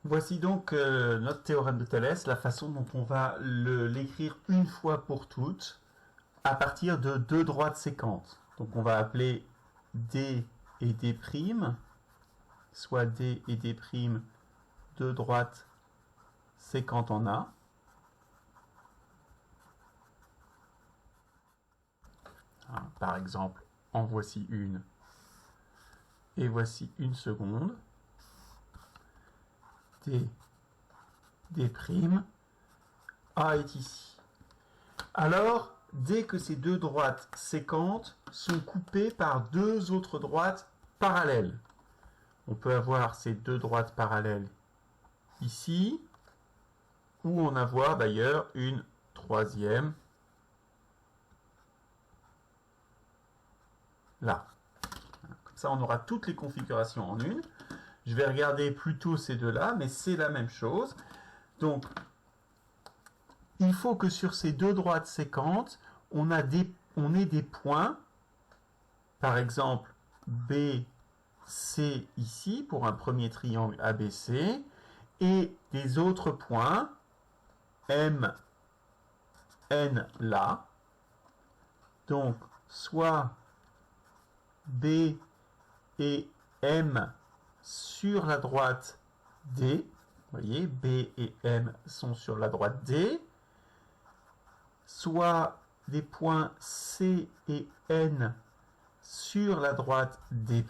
Voici donc notre théorème de Thalès, la façon dont on va l'écrire une fois pour toutes à partir de deux droites séquentes. Donc on va appeler D et D', soit D et D', deux droites séquentes en A. Par exemple, en voici une et voici une seconde. D, D', A est ici. Alors, dès que ces deux droites séquentes sont coupées par deux autres droites parallèles, on peut avoir ces deux droites parallèles ici, ou en avoir d'ailleurs une troisième là. Comme ça, on aura toutes les configurations en une. Je vais regarder plutôt ces deux-là, mais c'est la même chose. Donc, il faut que sur ces deux droites séquentes, on ait des points, par exemple B, C ici, pour un premier triangle ABC, et des autres points, M, N là. Donc, soit B et M sur la droite D, vous voyez, B et M sont sur la droite D, soit des points C et N sur la droite D',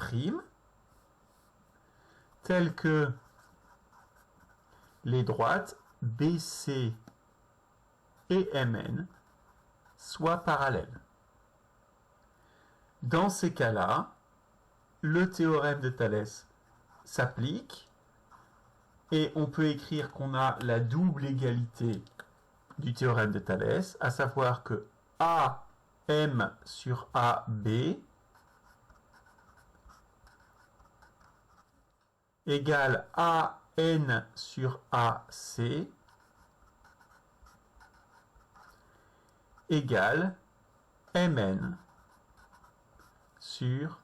telles que les droites BC et MN soient parallèles. Dans ces cas-là, le théorème de Thalès s'applique et on peut écrire qu'on a la double égalité du théorème de Thalès, à savoir que AM sur AB égale AN sur AC égale MN sur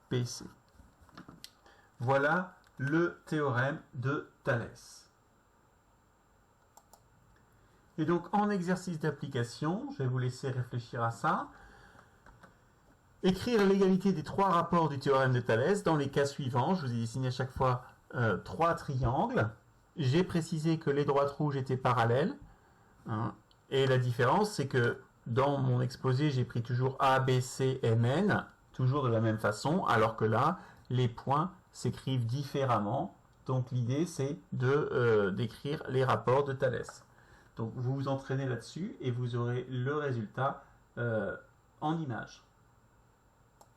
PC. Voilà le théorème de Thalès. Et donc en exercice d'application, je vais vous laisser réfléchir à ça. Écrire l'égalité des trois rapports du théorème de Thalès dans les cas suivants. Je vous ai dessiné à chaque fois trois triangles. J'ai précisé que les droites rouges étaient parallèles. Et la différence, c'est que dans mon exposé, j'ai pris toujours A, B, C, M, N, toujours de la même façon, alors que là, les points s'écrivent différemment. Donc l'idée, c'est d'écrire les rapports de Thalès. Donc vous vous entraînez là-dessus et vous aurez le résultat en image.